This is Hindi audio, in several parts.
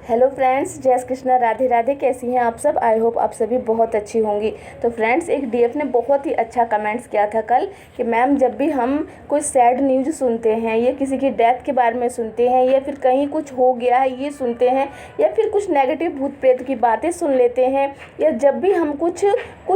हेलो फ्रेंड्स, जय श्री कृष्णा, राधे राधे। कैसी हैं आप सब? आई होप आप सभी बहुत अच्छी होंगी। तो फ्रेंड्स, एक डीएफ ने बहुत ही अच्छा कमेंट्स किया था कल कि मैम, जब भी हम कोई सैड न्यूज़ सुनते हैं या किसी की डेथ के बारे में सुनते हैं या फिर कहीं कुछ हो गया है ये सुनते हैं या फिर कुछ नेगेटिव भूत प्रेत की बातें सुन लेते हैं या जब भी हम कुछ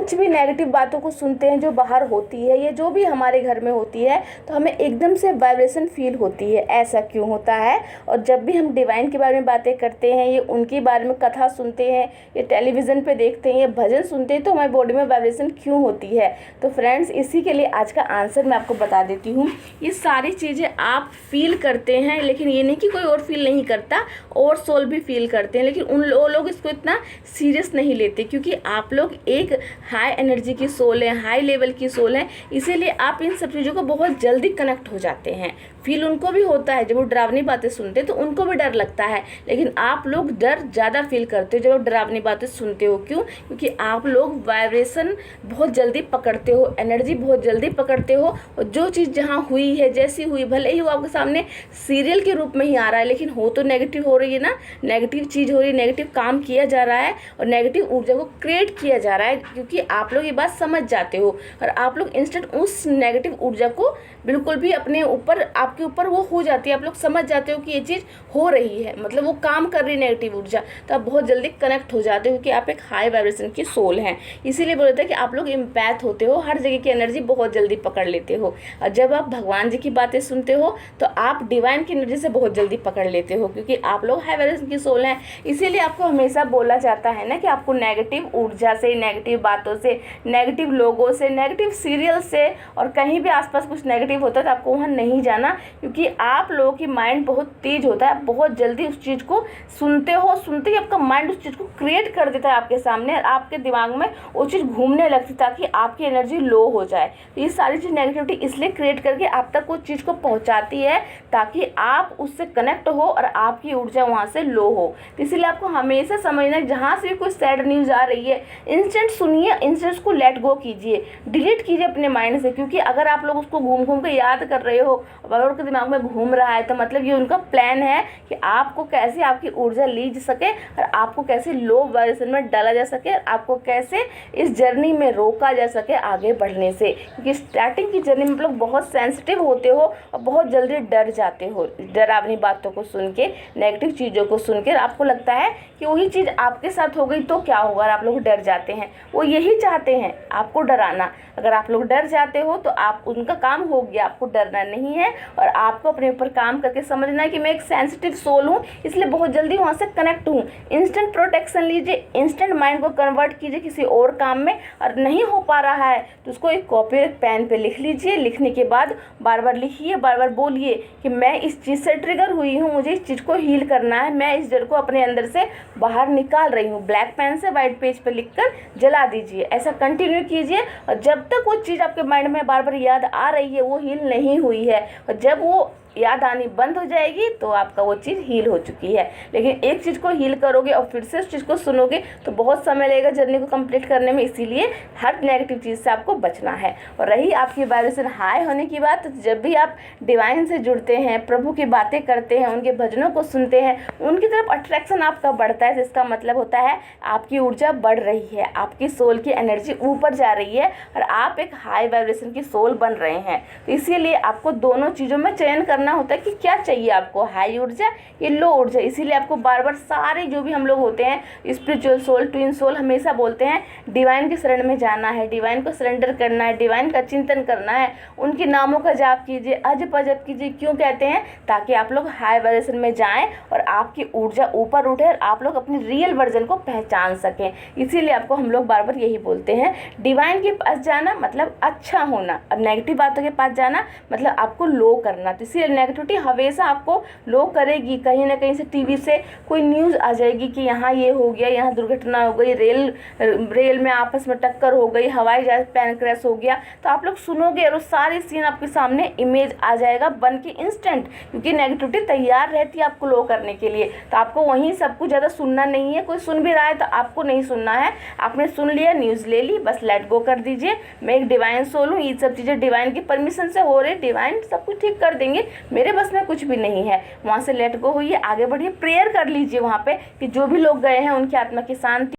भी नेगेटिव बातों को सुनते हैं जो बाहर होती है या जो भी हमारे घर में होती है, तो हमें एकदम से वाइब्रेशन फील होती है। ऐसा क्यों होता है? और जब भी हम डिवाइन के बारे में बातें करते हैं, ये उनके बारे में कथा सुनते हैं, ये टेलीविज़न पे देखते हैं, ये भजन सुनते हैं, तो हमारी बॉडी में वाइब्रेशन क्यों होती है? तो फ्रेंड्स, इसी के लिए आज का आंसर मैं आपको बता देती हूँ। ये सारी चीज़ें आप फील करते हैं, लेकिन ये नहीं कि कोई और फील नहीं करता, और सोल भी फील करते हैं, लेकिन वो लोग इसको इतना सीरियस नहीं लेते, क्योंकि आप लोग एक हाई एनर्जी की सोल है, हाई लेवल की सोल है, इसीलिए आप इन सब चीज़ों को बहुत जल्दी कनेक्ट हो जाते हैं। फील उनको भी होता है, जब वो डरावनी बातें सुनते हैं तो उनको भी डर लगता है, लेकिन आप लोग डर ज़्यादा फील करते हो जब आप डरावनी बातें सुनते हो। क्यों? क्योंकि आप लोग वाइब्रेशन बहुत जल्दी पकड़ते हो, एनर्जी बहुत जल्दी पकड़ते हो, और जो चीज़ जहाँ हुई है, जैसी हुई, भले ही वो आपके सामने सीरियल के रूप में ही आ रहा है, लेकिन हो तो नेगेटिव हो रही है ना, नेगेटिव चीज़ हो रही है, नेगेटिव काम किया जा रहा है और नेगेटिव ऊर्जा को क्रिएट किया जा रहा है, क्योंकि आप लोग ये बात समझ जाते हो और आप लोग इंस्टेंट उस नेगेटिव ऊर्जा को बिल्कुल भी अपने ऊपर, आपके ऊपर वो हो जाती है, आप लोग समझ जाते हो कि ये चीज़ हो रही है, मतलब वो काम कर रही है नेगेटिव ऊर्जा, तो आप बहुत जल्दी कनेक्ट हो जाते हो, क्योंकि आप एक हाई वाइब्रेशन की सोल हैं। इसीलिए बोलते हैं कि आप लोग इम्पैथ होते हो, हर जगह की एनर्जी बहुत जल्दी पकड़ लेते हो, और जब आप भगवान जी की बातें सुनते हो तो आप डिवाइन की एनर्जी से बहुत जल्दी पकड़ लेते हो, क्योंकि आप लोग हाई वाइब्रेशन की सोल हैं। इसीलिए आपको हमेशा बोला जाता है ना कि आपको नेगेटिव ऊर्जा से, नेगेटिव बातों से, नेगेटिव लोगों से, नेगेटिव सीरियल से, और कहीं भी आसपास कुछ नेगेटिव होता है तो आपको वहाँ नहीं जाना, क्योंकि आप लोगों की माइंड बहुत तेज होता है, बहुत जल्दी उस चीज़ को सुनते हो, सुनते ही आपका माइंड उस चीज़ को क्रिएट कर देता है आपके सामने, और आपके दिमाग में वो चीज़ घूमने लगती है ताकि आपकी एनर्जी लो हो जाए। तो ये सारी चीज़ नेगेटिविटी इसलिए क्रिएट करके आप तक उस चीज़ को पहुँचाती है ताकि आप उससे कनेक्ट हो और आपकी ऊर्जा वहाँ से लो हो। तो इसीलिए आपको हमेशा समझना है, जहाँ से भी कोई सैड न्यूज़ आ रही है, इंस्टेंट सुनिए, इंस्टेंट उसको लेट गो कीजिए, डिलीट कीजिए अपने माइंड से, क्योंकि अगर आप लोग उसको घूम घूम के याद कर रहे हो, अगर उनके दिमाग में घूम रहा है, तो मतलब ये उनका प्लान है कि आपको कैसे आपकी ऊर्जा ली जा सके और आपको कैसे लो वाइब्रेशन में डाला जा सके और आपको कैसे इस जर्नी में रोका जा सके आगे बढ़ने से, क्योंकि स्टार्टिंग की जर्नी में आप लोग बहुत सेंसिटिव होते हो और बहुत जल्दी डर जाते हो, डरावनी बातों को सुन के, नेगेटिव चीज़ों को सुन के आपको लगता है कि वही चीज़ आपके साथ हो गई तो क्या होगा, और आप लोग डर जाते हैं। वो यही चाहते हैं, आपको डराना। अगर आप लोग डर जाते हो तो आप, उनका काम हो गया, आपको डरना नहीं है, और आपको अपने ऊपर काम करके समझना है कि मैं एक सेंसिटिव सोल हूँ, इसलिए बहुत जल्दी वहाँ से कनेक्ट हूँ। इंस्टेंट प्रोटेक्शन लीजिए, इंस्टेंट माइंड को कन्वर्ट कीजिए किसी और काम में, और नहीं हो पा रहा है तो उसको एक कॉपी, एक पेन पे लिख लीजिए। लिखने के बाद बार बार लिखिए, बार बार बोलिए कि मैं इस चीज़ से ट्रिगर हुई हूँ, मुझे इस चीज़ को हील करना है, मैं इस डर को अपने अंदर से बाहर निकाल रही हूँ। ब्लैक पेन से वाइट पेज पर लिखकर जला दीजिए। ऐसा कंटिन्यू कीजिए, और जब तक वो चीज़ आपके माइंड में बार बार याद आ रही है, वो हील नहीं हुई है, और जब वो याद आनी बंद हो जाएगी तो आपका वो चीज़ हील हो चुकी है। लेकिन एक चीज़ को हील करोगे और फिर से उस चीज़ को सुनोगे तो बहुत समय लगेगा जर्नी को कंप्लीट करने में, इसीलिए हर नेगेटिव चीज़ से आपको बचना है। और रही आपकी वाइब्रेशन हाई होने की बात, तो जब भी आप डिवाइन से जुड़ते हैं, प्रभु की बातें करते हैं, उनके भजनों को सुनते हैं, उनकी तरफ अट्रैक्शन आपका बढ़ता है, जिसका मतलब होता है आपकी ऊर्जा बढ़ रही है, आपकी सोल की एनर्जी ऊपर जा रही है और आप एक हाई वाइब्रेशन की सोल बन रहे हैं। तो इसीलिए आपको दोनों चीज़ों में चयन करना होता है कि क्या चाहिए आपको, हाई ऊर्जा या लो ऊर्जा। इसीलिए आपको बार बार सारे जो भी हम लोग होते हैं, स्पिरिचुअल सोल, ट्विन सोल, हमेशा बोलते हैं डिवाइन के शरण में जाना है, डिवाइन को सरेंडर करना है, डिवाइन का चिंतन करना है, उनके नामों का जाप कीजिए, अजप अजप कीजिए। क्यों कहते हैं? ताकि आप लोग हाई वाइब्रेशन में जाएं और आपकी ऊर्जा ऊपर उठे और आप लोग अपनी रियल वर्जन को पहचान सकें। इसीलिए आपको हम लोग बार बार यही बोलते हैं, डिवाइन के पास जाना मतलब अच्छा होना, और नेगेटिव बातों के पास जाना मतलब आपको लो करना। तो इसीलिए नेगेटिविटी हमेशा आपको लो करेगी। कहीं ना कहीं से टीवी से कोई न्यूज़ आ जाएगी कि यहाँ ये हो गया, यहाँ दुर्घटना हो गई, रेल में आपस में टक्कर हो गई, हवाई जहाज प्लेन क्रैश हो गया, तो आप लोग सुनोगे और वो सारी सीन आपके सामने इमेज आ जाएगा बन के इंस्टेंट, क्योंकि नेगेटिविटी तैयार रहती है आपको लो करने के लिए। तो आपको वहीं सब कुछ ज़्यादा सुनना नहीं है, कोई सुन भी रहा है तो आपको नहीं सुनना है। आपने सुन लिया, न्यूज़ ले ली, बस लेट गो कर दीजिए। मैं एक डिवाइन सोल हूँ, ये सब चीज़ें डिवाइन की परमिशन से हो रही, डिवाइन सब कुछ ठीक कर देंगे, मेरे बस में कुछ भी नहीं है। वहाँ से लेट गो होइए, आगे बढ़िए, प्रेयर कर लीजिए वहाँ पे कि जो भी लोग गए हैं उनकी आत्मा की शांति